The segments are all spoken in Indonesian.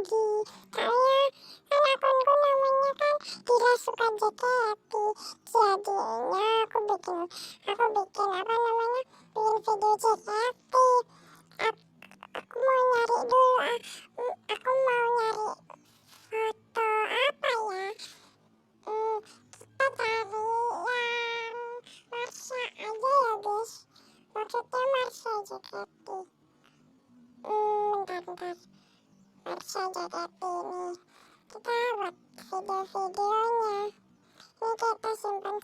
lagi. Soalnya kan akunku namanya kan Dila Suka JKT. Jadinya aku bikin apa namanya, bikin video JKT. Aku mau nyari dulu, aku mau nyari foto apa ya. Kita cari yang Marsha aja ya guys, maksudnya Marsha JKT. Bentar, Marsha JKT ini kita buat video-videonya. Ini kita simpan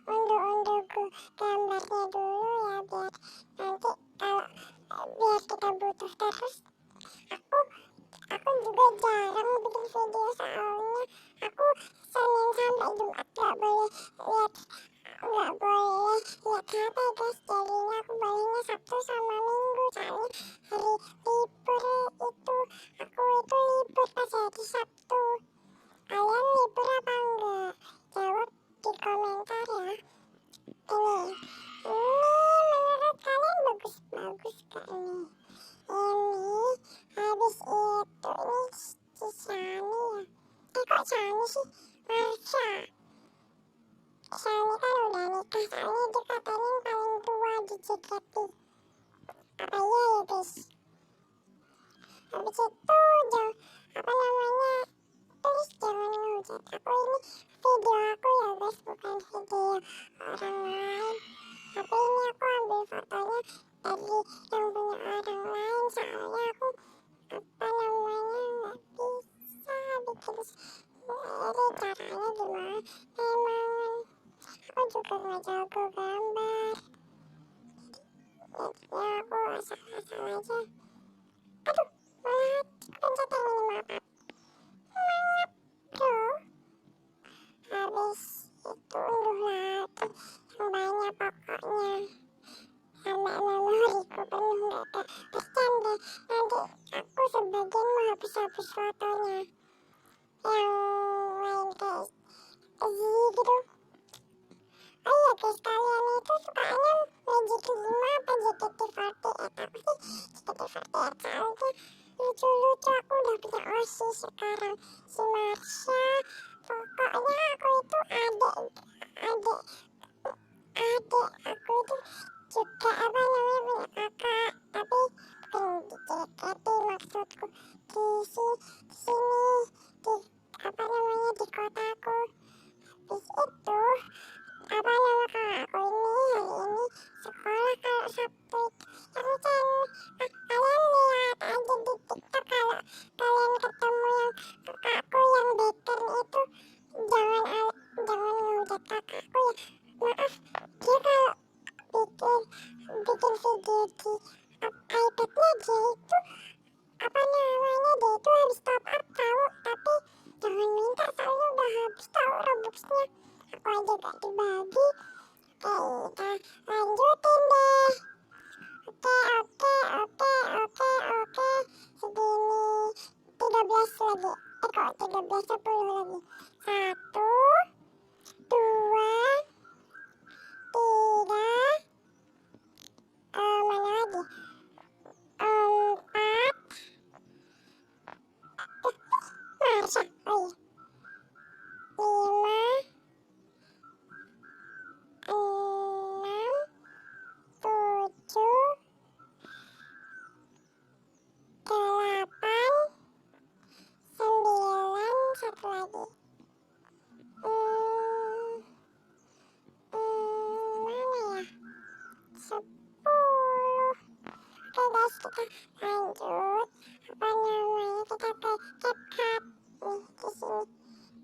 unduh-unduh gambarnya dulu ya, biar nanti biar kita butuh terus. Aku juga jarang bikin video, soalnya aku Senin sampai Jumat gak boleh lihat HP guys. Jadinya aku bolehnya Sabtu sama Minggu, soalnya hari libur itu aku itu libur pas hari Sabtu. Kalian libur apa enggak? Jawab di komentar ya. Ini menurut kalian bagus gak ini? Ini habis itu ini si Shani ya. Kok Shani sih? Marsha. Shani kan udah nikah, soalnya dia katanya paling tua di JKT. Apa iya ya guys? Habis itu apa namanya, please jangan ngehujat aku, ini video aku ya guys, bukan video orang lain. Tapi ini aku ambil fotonya dari yang punya orang lain, soalnya aku apa namanya nggak bisa bikin sendiri. Caranya gimana? Memang aku juga nggak jago gambar, jadinya aku asal-asal aja. Aduh, malah pencet yang ini, maaf bro. Habis itu unduh lagi yang banyak pokoknya, sampai memoriku penuh nggak ada. Kasian deh, nanti aku sebagian mau hapus fotonya yang main kayak gitu. Oh iya guys, kalian itu sukanya Magic 5 apa JKT48? Aku sih JKT48, soalnya lucu-lucu. Aku udah punya OSIS sekarang, si Marsha. Pokoknya aku itu adik aku itu juga apa namanya punya kakak, tapi bukan di JKT maksudku, di sini di apa namanya di kotaku. Habis itu apa nama kakakku ini hari ini sekolah kalau Sabtu. Aku kalian lihat aja di TikTok, kalau kalian ketemu yang kakakku yang baker itu, jangan ngehujat kakakku ya. Maaf, dia kalau bikin video di iPadnya dia itu apa namanya, dia itu habis top up tahu, tapi jangan minta soalnya udah habis tahu Robuxnya. Aku aja gak dibagi. Kita lanjutin deh. Oke. Segini 13 lagi. Kok 13, 10 lagi. 1, 2, 3, mana lagi? 4. Marsha, oh iya. 5, 6, 7, 8, 9, satu lagi. Mana ya? 10. Oke guys, kita lanjut. Apa namanya, kita ke CapCut nih, di sini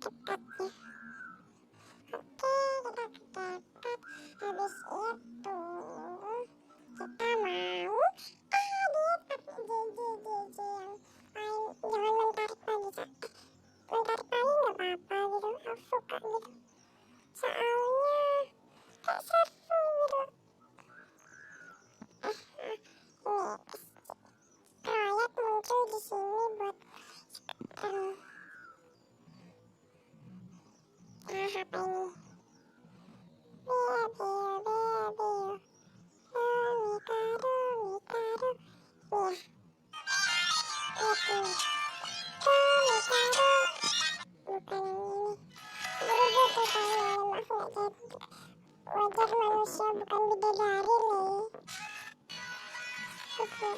CapCutnya. Oke, kita ke CapCut. Habis itu kita mau dia pakai JJ yang main, jangan mentarik lagi, mentarik lagi nggak apa-apa gitu, aku suka gitu, soalnya kayak seru gitu. Proyek muncul di sini buat apa ini? Mikado. Itu wajar manusia bukan bidadari nih. Oke,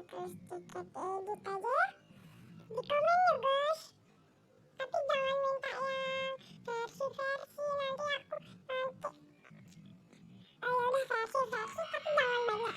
terus tiket edit aja di komen ya guys, tapi jangan minta yang versi-versi, nanti aku nanti udah versi-versi tapi jangan banyak